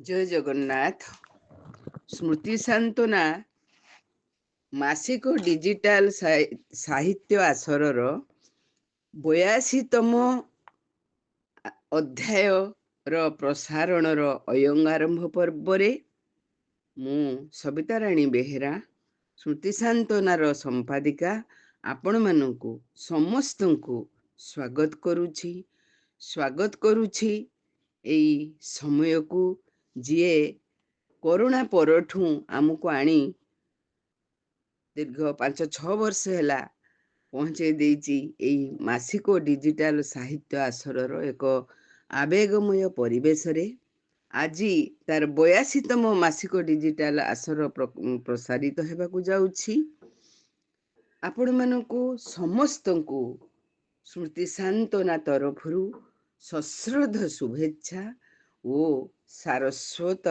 ଜୟ ଜଗନ୍ନାଥ। ସ୍ମୃତି ସାନ୍ତନା ମାସିକ ଡିଜିଟାଲ ସାହିତ୍ୟ ଆସରର 82ତମ ଅଧ୍ୟାୟର ପ୍ରସାରଣର ଅୟଙ୍ଗାରମ୍ଭ ପର୍ବରେ ମୁଁ ସବିତାରାଣୀ ବେହେରା, ସ୍ମୃତି ସାନ୍ତନାର ସମ୍ପାଦିକା, ଆପଣମାନଙ୍କୁ ସମସ୍ତଙ୍କୁ ସ୍ୱାଗତ କରୁଛି ଏଇ ସମୟକୁ, ଯିଏ କରୋନା ପରଠୁ ଆମକୁ ଆଣି ଦୀର୍ଘ 5-6 ବର୍ଷ ହେଲା ପହଞ୍ଚେଇ ଦେଇଛି ଏଇ ମାସିକ ଡିଜିଟାଲ ସାହିତ୍ୟ ଆସରର ଏକ ଆବେଗମୟ ପରିବେଶରେ। ଆଜି ତାର 82ତମ ମାସିକ ଡିଜିଟାଲ ଆସର ପ୍ରସାରିତ ହେବାକୁ ଯାଉଛି। ଆପଣମାନଙ୍କୁ ସମସ୍ତଙ୍କୁ ସ୍ମୃତି ସାନ୍ତନା ତରଫରୁ ସଶ୍ରଦ୍ଧ ଶୁଭେଚ୍ଛା ଓ ସାରସ୍ୱତ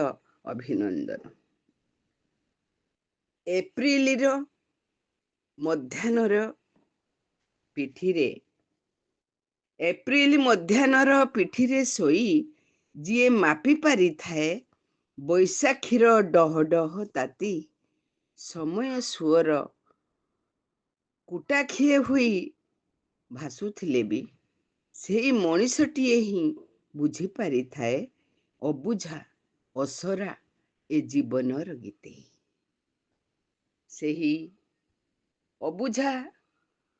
ଅଭିନନ୍ଦନ। ଏପ୍ରିଲ ମଧ୍ୟାହ୍ନର ପିଠିରେ ଶୋଇ ଯିଏ ମାପି ପାରିଥାଏ ବୈଶାଖୀର ଡହ ଡହ ତାତି, ସମୟ ସୁଅର କୁଟାଖିଏ ହୋଇ ଭାସୁଥିଲେ ବି ସେଇ ମଣିଷଟିଏ ହିଁ ବୁଝି ପାରିଥାଏ ଅବୁଝା ଅସରା ଏ ଜୀବନର ଗୀତେ। ସେହି ଅବୁଝା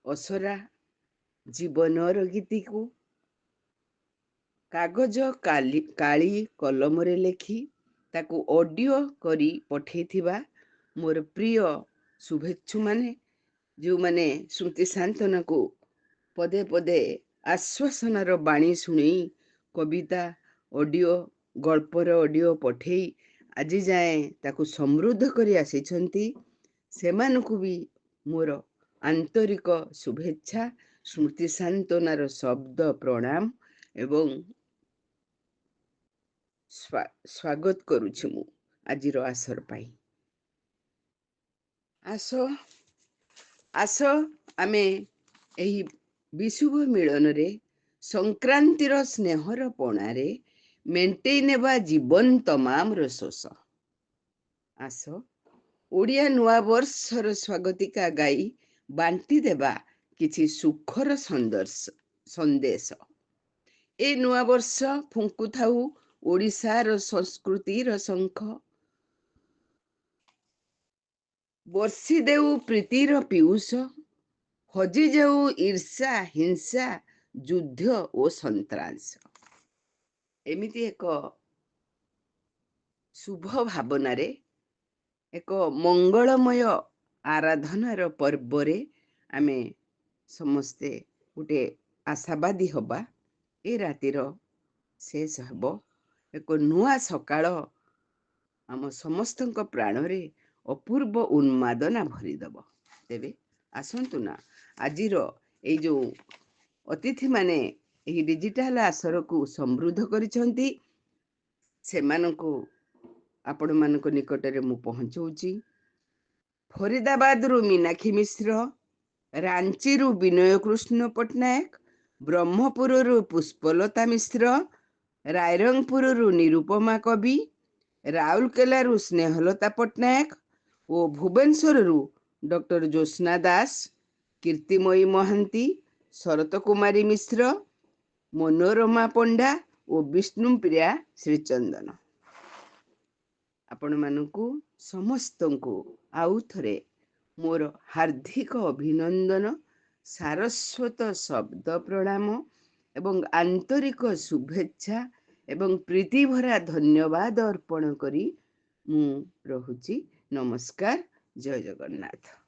ଅସରା ଜୀବନର ଗୀତିକୁ କାଗଜ କାଳି କଲମରେ ଲେଖି ତାକୁ ଅଡିଓ କରି ପଠେଇଥିବା ମୋର ପ୍ରିୟ ଶୁଭେଚ୍ଛୁମାନେ, ଯେଉଁମାନେ ସ୍ମୃତି ସାନ୍ତନାକୁ ପଦେ ପଦେ ଆଶ୍ୱାସନାର ବାଣୀ ଶୁଣେଇ କବିତା ଅଡିଓ, ଗଳ୍ପର ଅଡିଓ ପଠେଇ ଆଜି ଯାଏଁ ତାକୁ ସମୃଦ୍ଧ କରି ଆସିଛନ୍ତି, ସେମାନଙ୍କୁ ବି ମୋର ଆନ୍ତରିକ ଶୁଭେଚ୍ଛା, ସ୍ମୃତି ସାନ୍ତନାର ଶବ୍ଦ ପ୍ରଣାମ ଏବଂ ସ୍ୱାଗତ କରୁଛି ମୁଁ ଆଜିର ଆସର ପାଇଁ। ଆସ ଆମେ ଏହି ବିଶୁଭ ମିଳନରେ ସଂକ୍ରାନ୍ତିର ସ୍ନେହର ପଣାରେ ମେଣ୍ଟେଇ ନେବା ଜୀବନ ତମାମର ଶୋଷ। ଆସ ଓଡ଼ିଆ ନୂଆ ବର୍ଷର ସ୍ୱାଗତିକା ଗାଇ ବାଣ୍ଟି ଦେବା କିଛି ସୁଖର ସନ୍ଦେଶ। ଏ ନୂଆ ବର୍ଷ ଫୁଙ୍କୁଥାଉ ଓଡ଼ିଶାର ସଂସ୍କୃତିର ଶଙ୍ଖ, ବର୍ଷି ଦେଉ ପ୍ରୀତିର ପିୟୁଷ, ହଜିଯାଉ ଈର୍ଷା ହିଂସା ଯୁଦ୍ଧ ଓ ସନ୍ତ୍ରାସ। ଏମିତି ଏକ ଶୁଭ ଭାବନାରେ, ଏକ ମଙ୍ଗଳମୟ ଆରାଧନାର ପର୍ବରେ ଆମେ ସମସ୍ତେ ଗୋଟେ ଆଶାବାଦୀ ହବା। ଏ ରାତିର ଶେଷ ହେବ, ଏକ ନୂଆ ସକାଳ ଆମ ସମସ୍ତଙ୍କ ପ୍ରାଣରେ ଅପୂର୍ବ ଉନ୍ମାଦନା ଭରିଦେବ। ତେବେ ଆସନ୍ତୁ ନା, ଆଜିର ଏଇ ଯେଉଁ ଅତିଥିମାନେ ଏହି ଡିଜିଟାଲ ଆସରକୁ ସମୃଦ୍ଧ କରିଛନ୍ତି, ସେମାନଙ୍କୁ ଆପଣମାନଙ୍କ ନିକଟରେ ମୁଁ ପହଞ୍ଚଉଛି। ଫରିଦାବାଦରୁ ମୀନାକ୍ଷୀ ମିଶ୍ର, ରାଞ୍ଚିରୁ ବିନୟ କୃଷ୍ଣ ପଟ୍ଟନାୟକ, ବ୍ରହ୍ମପୁରରୁ ପୁଷ୍ପଲତା ମିଶ୍ର, ରାଇରଙ୍ଗପୁରରୁ ନିରୁପମା କବି, ରାଉରକେଲାରୁ ସ୍ନେହଲତା ପଟ୍ଟନାୟକ ଓ ଭୁବନେଶ୍ୱରରୁ ଡକ୍ଟର ଜ୍ୟୋତ୍ସ୍ନା ଦାସ, କୀର୍ତ୍ତିମୟୀ ମହାନ୍ତି, ଶରତ କୁମାରୀ ମିଶ୍ର, ମନୋରମା ପଣ୍ଡା ଓ ବିଷ୍ଣୁପ୍ରିୟା ଶ୍ରୀଚନ୍ଦନ। ଆପଣମାନଙ୍କୁ ସମସ୍ତଙ୍କୁ ଆଉ ଥରେ ମୋର ହାର୍ଦ୍ଦିକ ଅଭିନନ୍ଦନ, ସାରସ୍ୱତ ଶବ୍ଦ ପ୍ରଣାମ ଏବଂ ଆନ୍ତରିକ ଶୁଭେଚ୍ଛା ଏବଂ ପ୍ରୀତିଭରା ଧନ୍ୟବାଦ ଅର୍ପଣ କରି ମୁଁ ରହୁଛି। ନମସ୍କାର। ଜୟ ଜଗନ୍ନାଥ।